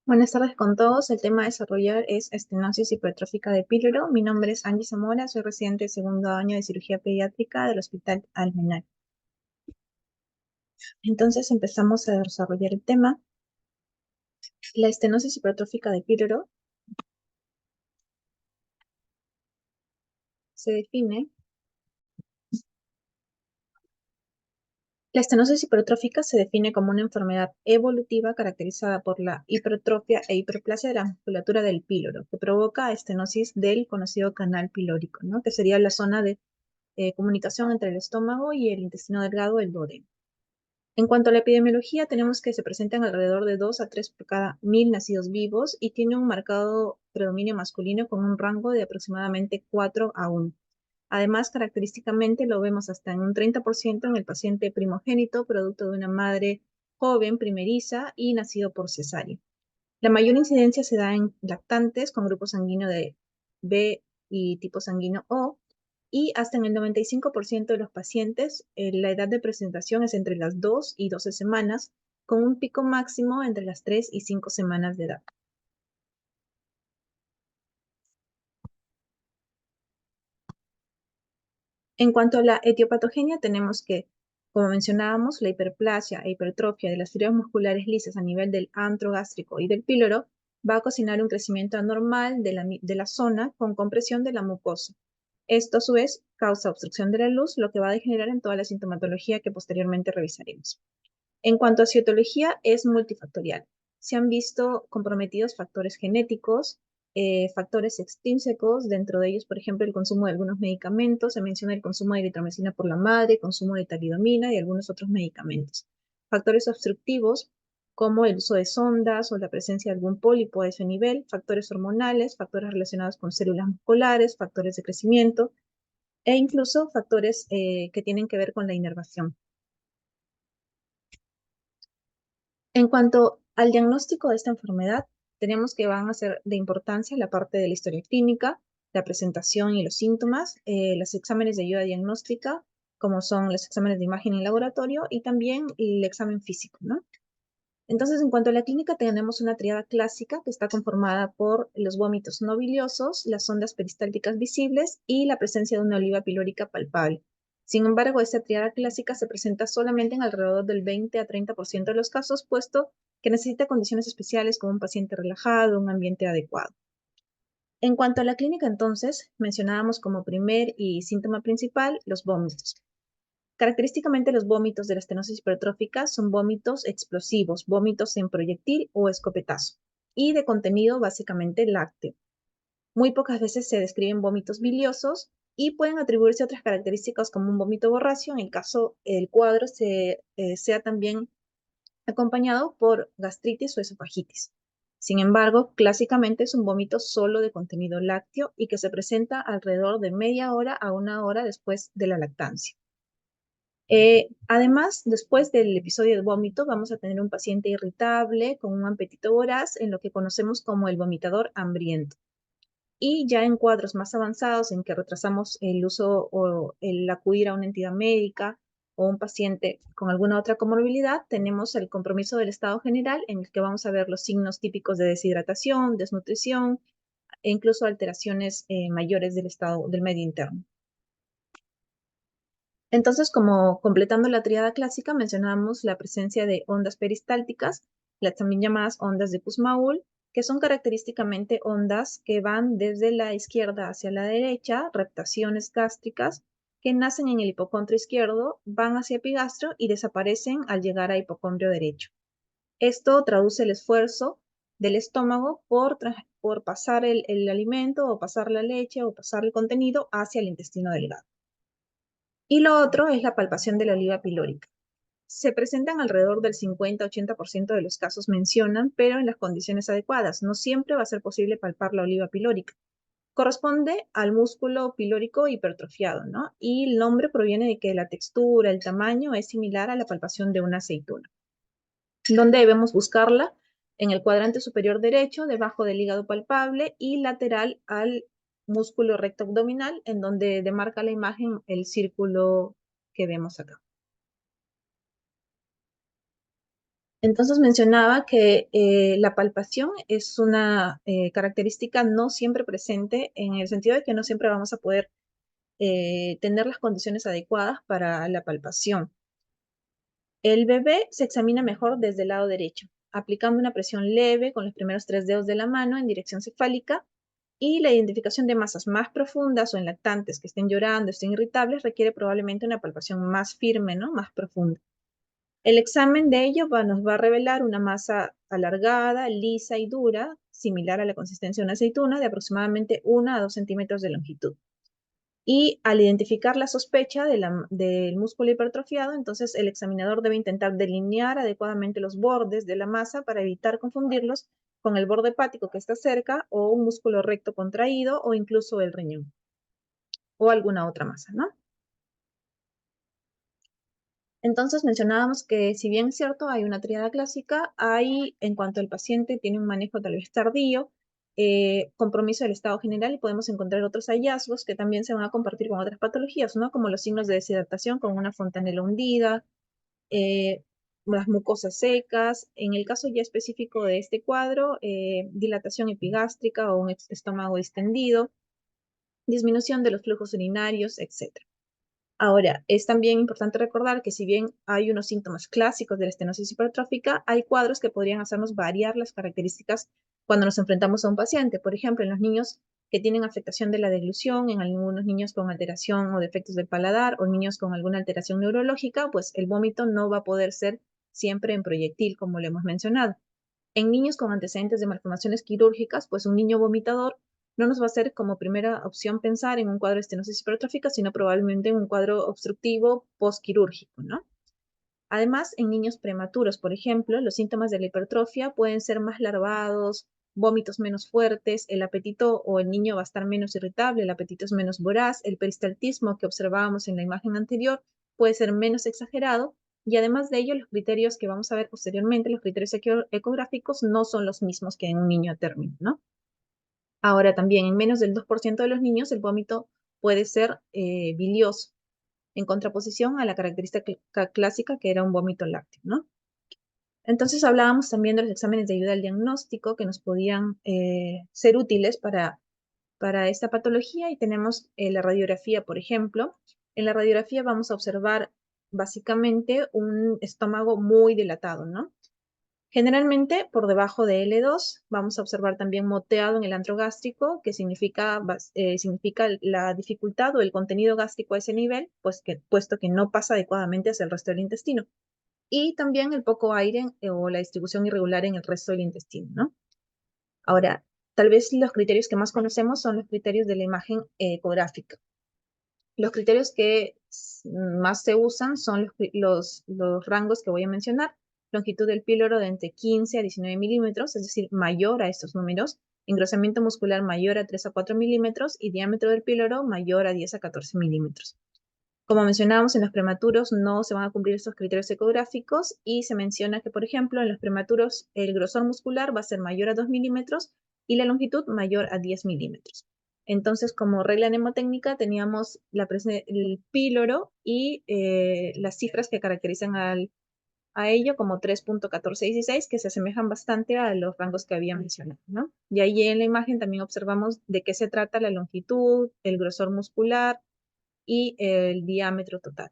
Buenas tardes con todos. El tema a desarrollar es estenosis hipertrófica de píloro. Mi nombre es Angie Zamora, soy residente de segundo año de cirugía pediátrica del Hospital Almenar. Entonces empezamos a desarrollar el tema. La estenosis hipertrófica de píloro se define. La estenosis hipertrófica se define como una enfermedad evolutiva caracterizada por la hipertrofia e hiperplasia de la musculatura del píloro, que provoca estenosis del conocido canal pilórico, ¿no? Que sería la zona de comunicación entre el estómago y el intestino delgado, el duodeno. En cuanto a la epidemiología, tenemos que se presentan alrededor de 2 a 3 por cada 1000 nacidos vivos y tiene un marcado predominio masculino con un rango de aproximadamente 4 a 1. Además, característicamente lo vemos hasta en un 30% en el paciente primogénito, producto de una madre joven, primeriza y nacido por cesárea. La mayor incidencia se da en lactantes con grupo sanguíneo de B y tipo sanguíneo O, y hasta en el 95% de los pacientes la edad de presentación es entre las 2 y 12 semanas, con un pico máximo entre las 3 y 5 semanas de edad. En cuanto a la etiopatogenia, tenemos que, como mencionábamos, la hiperplasia e hipertrofia de las fibras musculares lisas a nivel del antro gástrico y del píloro va a ocasionar un crecimiento anormal de la zona con compresión de la mucosa. Esto, a su vez, causa obstrucción de la luz, lo que va a degenerar en toda la sintomatología que posteriormente revisaremos. En cuanto a citología, es multifactorial. Se han visto comprometidos factores genéticos, factores extrínsecos, dentro de ellos, por ejemplo, el consumo de algunos medicamentos. Se menciona el consumo de eritromicina por la madre, consumo de talidomina y algunos otros medicamentos. Factores obstructivos, como el uso de sondas o la presencia de algún pólipo a ese nivel. Factores hormonales, factores relacionados con células musculares, factores de crecimiento e incluso factores que tienen que ver con la inervación. En cuanto al diagnóstico de esta enfermedad, tenemos que van a ser de importancia la parte de la historia clínica, la presentación y los síntomas, los exámenes de ayuda diagnóstica, como son los exámenes de imagen en laboratorio y también el examen físico, ¿no? Entonces, en cuanto a la clínica, tenemos una triada clásica que está conformada por los vómitos no biliosos, las ondas peristálticas visibles y la presencia de una oliva pilórica palpable. Sin embargo, esta triada clásica se presenta solamente en alrededor del 20 a 30% de los casos, puesto que necesita condiciones especiales como un paciente relajado, un ambiente adecuado. En cuanto a la clínica, entonces, mencionábamos como primer y síntoma principal los vómitos. Característicamente los vómitos de la estenosis hipertrófica son vómitos explosivos, vómitos en proyectil o escopetazo, y de contenido básicamente lácteo. Muy pocas veces se describen vómitos biliosos y pueden atribuirse a otras características como un vómito borracio en el caso el cuadro sea también acompañado por gastritis o esofagitis. Sin embargo, clásicamente es un vómito solo de contenido lácteo y que se presenta alrededor de media hora a una hora después de la lactancia. Además, después del episodio de vómito, vamos a tener un paciente irritable con un apetito voraz en lo que conocemos como el vomitador hambriento. Y ya en cuadros más avanzados en que retrasamos el uso o el acudir a una entidad médica o un paciente con alguna otra comorbilidad, tenemos el compromiso del estado general en el que vamos a ver los signos típicos de deshidratación, desnutrición e incluso alteraciones mayores del estado del medio interno. Entonces, como completando la tríada clásica, mencionamos la presencia de ondas peristálticas, las también llamadas ondas de Kussmaul, que son característicamente ondas que van desde la izquierda hacia la derecha, reptaciones gástricas, que nacen en el hipocondrio izquierdo, van hacia epigastrio y desaparecen al llegar a hipocondrio derecho. Esto traduce el esfuerzo del estómago por pasar el alimento o pasar la leche o pasar el contenido hacia el intestino delgado. Y lo otro es la palpación de la oliva pilórica. Se presentan alrededor del 50-80% de los casos mencionan, pero en las condiciones adecuadas. No siempre va a ser posible palpar la oliva pilórica. Corresponde al músculo pilórico hipertrofiado, ¿no? Y el nombre proviene de que la textura, el tamaño es similar a la palpación de una aceituna. ¿Dónde debemos buscarla? En el cuadrante superior derecho, debajo del hígado palpable y lateral al músculo recto abdominal, en donde demarca la imagen el círculo que vemos acá. Entonces mencionaba que la palpación es una característica no siempre presente en el sentido de que no siempre vamos a poder tener las condiciones adecuadas para la palpación. El bebé se examina mejor desde el lado derecho, aplicando una presión leve con los primeros 3 dedos de la mano en dirección cefálica, y la identificación de masas más profundas o en lactantes que estén llorando, estén irritables, requiere probablemente una palpación más firme, ¿no? Más profunda. El examen de ello nos va a revelar una masa alargada, lisa y dura, similar a la consistencia de una aceituna, de aproximadamente 1 a 2 centímetros de longitud. Y al identificar la sospecha del músculo hipertrofiado, entonces el examinador debe intentar delinear adecuadamente los bordes de la masa para evitar confundirlos con el borde hepático que está cerca, o un músculo recto contraído, o incluso el riñón, o alguna otra masa, ¿no? Entonces mencionábamos que, si bien es cierto, hay una triada clásica, hay, en cuanto al paciente tiene un manejo tal vez tardío, compromiso del estado general, y podemos encontrar otros hallazgos que también se van a compartir con otras patologías, ¿no? Como los signos de deshidratación con una fontanela hundida, eh, las mucosas secas. En el caso ya específico de este cuadro, dilatación epigástrica o un estómago distendido, disminución de los flujos urinarios, etc. Ahora, es también importante recordar que, si bien hay unos síntomas clásicos de la estenosis hipertrófica, hay cuadros que podrían hacernos variar las características cuando nos enfrentamos a un paciente. Por ejemplo, en los niños que tienen afectación de la deglución, en algunos niños con alteración o defectos del paladar, o niños con alguna alteración neurológica, pues el vómito no va a poder ser siempre en proyectil, como le hemos mencionado. En niños con antecedentes de malformaciones quirúrgicas, pues un niño vomitador no nos va a ser como primera opción pensar en un cuadro de estenosis hipertrófica, sino probablemente en un cuadro obstructivo postquirúrgico, ¿no? Además, en niños prematuros, por ejemplo, los síntomas de la hipertrofia pueden ser más larvados, vómitos menos fuertes, el apetito, o el niño va a estar menos irritable, el apetito es menos voraz, el peristaltismo que observábamos en la imagen anterior puede ser menos exagerado, y además de ello, los criterios que vamos a ver posteriormente, los criterios ecográficos, no son los mismos que en un niño a término, ¿no? Ahora, también en menos del 2% de los niños el vómito puede ser bilioso, en contraposición a la característica clásica, que era un vómito lácteo, ¿no? Entonces hablábamos también de los exámenes de ayuda al diagnóstico que nos podían ser útiles para esta patología, y tenemos la radiografía, por ejemplo. En la radiografía vamos a observar básicamente un estómago muy dilatado, ¿no? Generalmente por debajo de L2 vamos a observar también moteado en el antro gástrico, que significa la dificultad o el contenido gástrico a ese nivel, puesto que no pasa adecuadamente hacia el resto del intestino. Y también el poco aire o la distribución irregular en el resto del intestino, ¿no? Ahora, tal vez los criterios que más conocemos son los criterios de la imagen ecográfica. Los criterios que más se usan son los rangos que voy a mencionar: longitud del píloro de entre 15 a 19 milímetros, es decir, mayor a estos números; engrosamiento muscular mayor a 3 a 4 milímetros; y diámetro del píloro mayor a 10 a 14 milímetros. Como mencionábamos, en los prematuros no se van a cumplir estos criterios ecográficos, y se menciona que, por ejemplo, en los prematuros el grosor muscular va a ser mayor a 2 milímetros y la longitud mayor a 10 milímetros. Entonces, como regla mnemotécnica, teníamos el píloro y las cifras que caracterizan a ello, como 3.1416, que se asemejan bastante a los rangos que había mencionado, ¿no? Y ahí en la imagen también observamos de qué se trata la longitud, el grosor muscular y el diámetro total.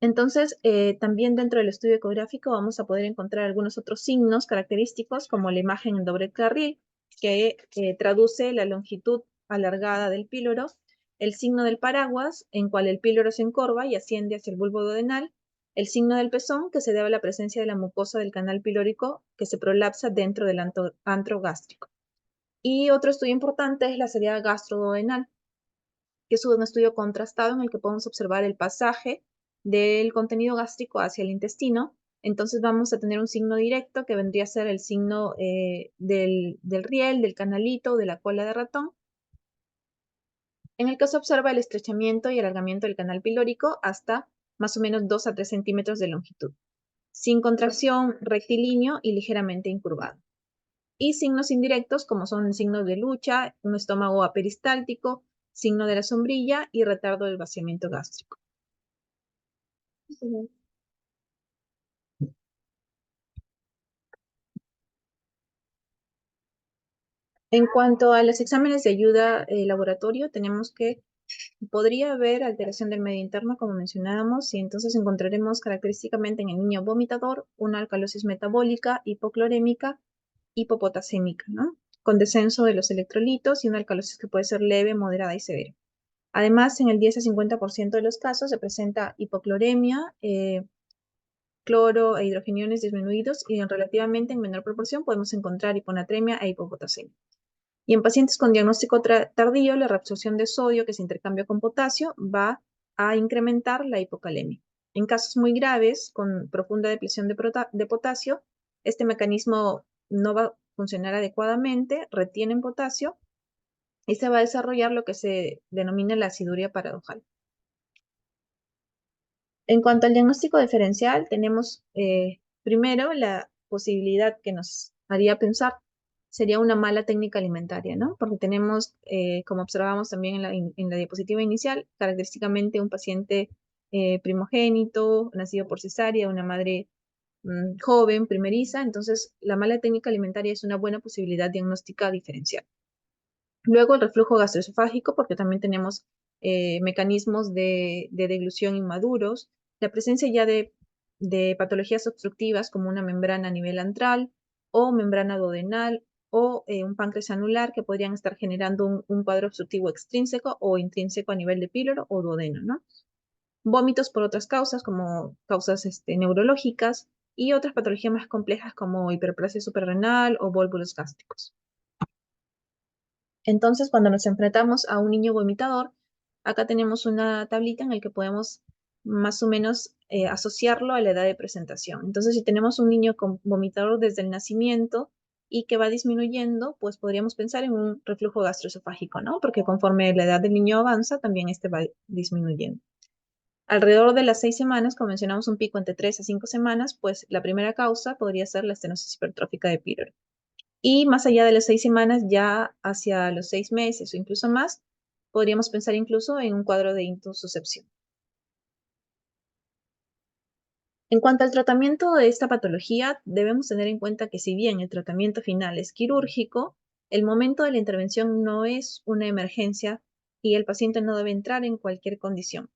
Entonces, también dentro del estudio ecográfico vamos a poder encontrar algunos otros signos característicos, como la imagen en doble carril, que traduce la longitud alargada del píloro; el signo del paraguas, en cual el píloro se encorva y asciende hacia el bulbo duodenal; el signo del pezón, que se debe a la presencia de la mucosa del canal pilórico que se prolapsa dentro del antro gástrico. Y otro estudio importante es la salida gastroduodenal, que es un estudio contrastado en el que podemos observar el pasaje del contenido gástrico hacia el intestino. Entonces vamos a tener un signo directo, que vendría a ser el signo del riel, del canalito, de la cola de ratón, en el que se observa el estrechamiento y alargamiento del canal pilórico hasta más o menos 2 a 3 centímetros de longitud, sin contracción, rectilíneo y ligeramente incurvado. Y signos indirectos, como son signos de lucha, un estómago aperistáltico, signo de la sombrilla y retardo del vaciamiento gástrico. Ujú. En cuanto a los exámenes de ayuda laboratorio, tenemos que podría haber alteración del medio interno, como mencionábamos, y entonces encontraremos característicamente en el niño vomitador una alcalosis metabólica, hipoclorémica, hipopotasémica, ¿no? Con descenso de los electrolitos y una alcalosis que puede ser leve, moderada y severa. Además, en el 10 a 50% de los casos se presenta hipocloremia, cloro e hidrogeniones disminuidos y relativamente en menor proporción podemos encontrar hiponatremia e hipopotasemia. Y en pacientes con diagnóstico tardío, la reabsorción de sodio que se intercambia con potasio va a incrementar la hipocalemia. En casos muy graves, con profunda depleción de potasio, este mecanismo no va a funcionar adecuadamente, retienen potasio y se va a desarrollar lo que se denomina la aciduria paradojal. En cuanto al diagnóstico diferencial, tenemos primero la posibilidad que nos haría pensar sería una mala técnica alimentaria, ¿no? Porque tenemos, como observábamos también en la diapositiva inicial, característicamente un paciente primogénito, nacido por cesárea, una madre joven, primeriza, entonces la mala técnica alimentaria es una buena posibilidad diagnóstica diferencial. Luego el reflujo gastroesofágico, porque también tenemos mecanismos de deglución inmaduros, la presencia ya de patologías obstructivas como una membrana a nivel antral o membrana duodenal o un páncreas anular que podrían estar generando un cuadro obstructivo extrínseco o intrínseco a nivel de píloro o duodeno, ¿no? Vómitos por otras causas como causas neurológicas y otras patologías más complejas como hiperplasia suprarrenal o vólvulos gástricos. Entonces, cuando nos enfrentamos a un niño vomitador, acá tenemos una tablita en la que podemos más o menos asociarlo a la edad de presentación. Entonces, si tenemos un niño con vomitador desde el nacimiento y que va disminuyendo, pues podríamos pensar en un reflujo gastroesofágico, ¿no? Porque conforme la edad del niño avanza, también este va disminuyendo. Alrededor de las 6 semanas, como mencionamos un pico entre 3 a 5 semanas, pues la primera causa podría ser la estenosis hipertrófica de píloro. Y más allá de las 6 semanas, ya hacia los 6 meses o incluso más, podríamos pensar incluso en un cuadro de intussuscepción. En cuanto al tratamiento de esta patología, debemos tener en cuenta que si bien el tratamiento final es quirúrgico, el momento de la intervención no es una emergencia y el paciente no debe entrar en cualquier condición,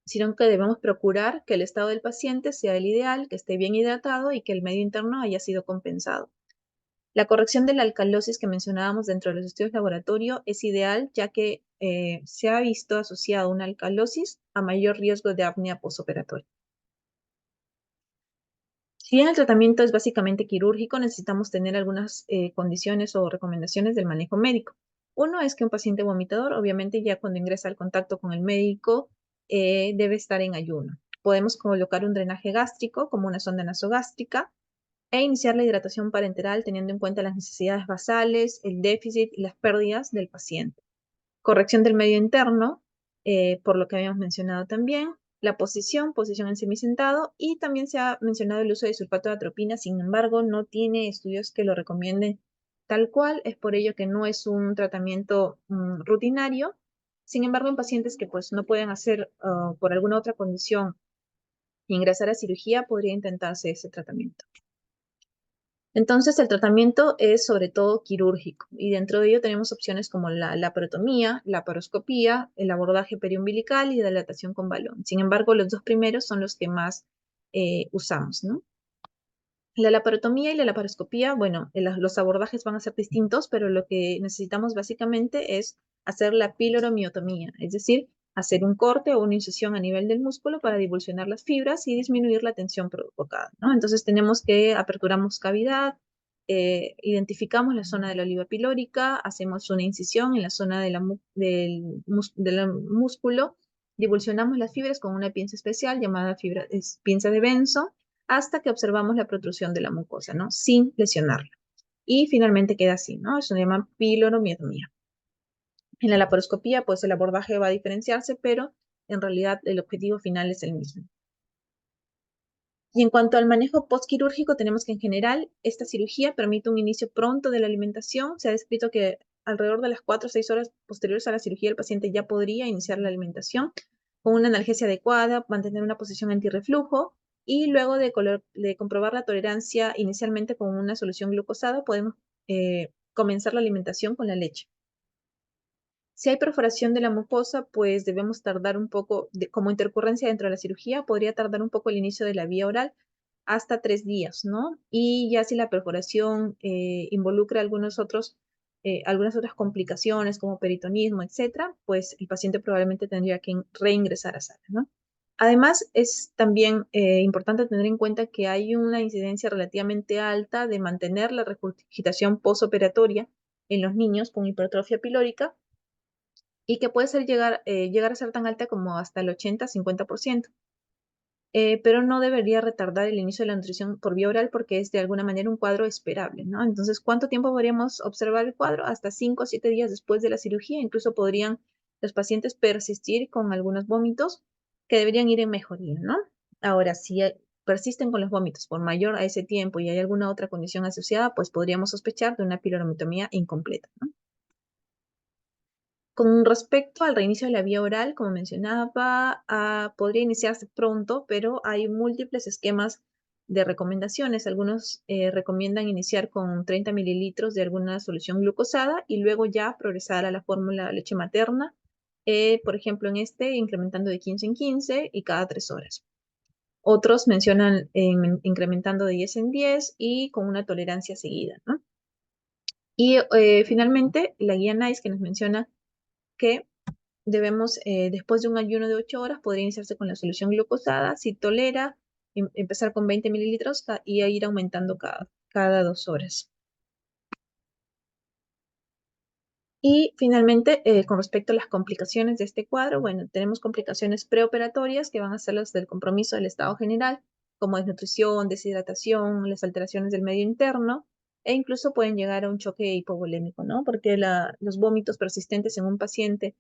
sino que debemos procurar que el estado del paciente sea el ideal, que esté bien hidratado y que el medio interno haya sido compensado. La corrección de la alcalosis que mencionábamos dentro de los estudios de laboratorio es ideal ya que se ha visto asociado una alcalosis a mayor riesgo de apnea postoperatoria. Si bien el tratamiento es básicamente quirúrgico, necesitamos tener algunas condiciones o recomendaciones del manejo médico. Uno es que un paciente vomitador, obviamente ya cuando ingresa al contacto con el médico, debe estar en ayuno. Podemos colocar un drenaje gástrico como una sonda nasogástrica, e iniciar la hidratación parenteral teniendo en cuenta las necesidades basales, el déficit y las pérdidas del paciente. Corrección del medio interno, por lo que habíamos mencionado también, la posición en semisentado y también se ha mencionado el uso de sulfato de atropina, sin embargo, no tiene estudios que lo recomienden tal cual, es por ello que no es un tratamiento rutinario. Sin embargo, en pacientes que pues no pueden hacer por alguna otra condición ingresar a cirugía, podría intentarse ese tratamiento. Entonces, el tratamiento es sobre todo quirúrgico y dentro de ello tenemos opciones como la laparotomía, la laparoscopía, el abordaje periumbilical y dilatación con balón. Sin embargo, los dos primeros son los que más usamos, ¿no? La laparotomía y la laparoscopía, bueno, los abordajes van a ser distintos, pero lo que necesitamos básicamente es hacer la piloromiotomía, es decir, hacer un corte o una incisión a nivel del músculo para divulsionar las fibras y disminuir la tensión provocada, ¿no? Entonces tenemos que aperturamos cavidad, identificamos la zona de la oliva pilórica, hacemos una incisión en la zona del músculo, divulsionamos las fibras con una pinza especial llamada pinza de Benson, hasta que observamos la protrusión de la mucosa, ¿no? Sin lesionarla. Y finalmente queda así, ¿no? Eso se llama piloromiotomía. En la laparoscopía, pues el abordaje va a diferenciarse, pero en realidad el objetivo final es el mismo. Y en cuanto al manejo postquirúrgico, tenemos que en general esta cirugía permite un inicio pronto de la alimentación. Se ha descrito que alrededor de las 4 o 6 horas posteriores a la cirugía el paciente ya podría iniciar la alimentación con una analgesia adecuada, mantener una posición antirreflujo, y luego de comprobar la tolerancia inicialmente con una solución glucosada, podemos comenzar la alimentación con la leche. Si hay perforación de la mucosa, pues debemos tardar un poco, como intercurrencia dentro de la cirugía, podría tardar un poco el inicio de la vía oral hasta 3 días, ¿no? Y ya si la perforación involucra algunas otras complicaciones como peritonismo, etcétera, pues el paciente probablemente tendría que reingresar a sala, ¿no? Además, es también importante tener en cuenta que hay una incidencia relativamente alta de mantener la regurgitación postoperatoria en los niños con hipertrofia pilórica, y que puede llegar a ser tan alta como hasta el 80-50%. Pero no debería retardar el inicio de la nutrición por vía oral porque es de alguna manera un cuadro esperable, ¿no? Entonces, ¿cuánto tiempo podríamos observar el cuadro? Hasta 5 o 7 días después de la cirugía. Incluso podrían los pacientes persistir con algunos vómitos que deberían ir en mejoría, ¿no? Ahora, si persisten con los vómitos por mayor a ese tiempo y hay alguna otra condición asociada, pues podríamos sospechar de una piloromitomía incompleta, ¿no? Con respecto al reinicio de la vía oral, como mencionaba, podría iniciarse pronto, pero hay múltiples esquemas de recomendaciones. Algunos recomiendan iniciar con 30 mililitros de alguna solución glucosada y luego ya progresar a la fórmula leche materna, por ejemplo, incrementando de 15 en 15 y cada 3 horas. Otros mencionan incrementando de 10 en 10 y con una tolerancia seguida, ¿no? Y finalmente, la guía NICE que nos menciona que debemos, después de un ayuno de 8 horas, podría iniciarse con la solución glucosada. Si tolera, empezar con 20 mililitros y ir aumentando cada 2 horas. Y finalmente, con respecto a las complicaciones de este cuadro, bueno, tenemos complicaciones preoperatorias que van a ser las del compromiso del estado general, como desnutrición, deshidratación, las alteraciones del medio interno, e incluso pueden llegar a un choque hipovolémico, ¿no? Porque los vómitos persistentes en un paciente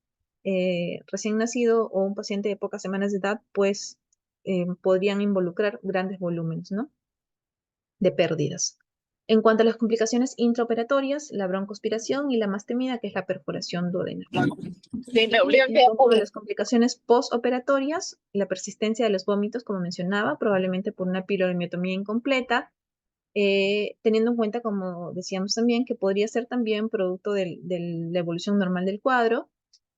recién nacido o un paciente de pocas semanas de edad, pues podrían involucrar grandes volúmenes, ¿no? De pérdidas. En cuanto a las complicaciones intraoperatorias, la broncoaspiración y la más temida, que es la perforación duodenal. Sí, me Y obligan en que cuanto a las complicaciones postoperatorias, la persistencia de los vómitos, como mencionaba, probablemente por una pilorimiotomía incompleta, teniendo en cuenta, como decíamos también, que podría ser también producto de la evolución normal del cuadro,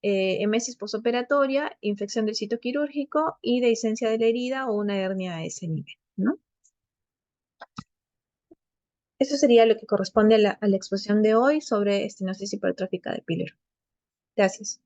emesis postoperatoria, infección del sitio quirúrgico y dehiscencia de la herida o una hernia a ese nivel, ¿no? Eso sería lo que corresponde a la exposición de hoy sobre estenosis hipertrófica de Piller. Gracias.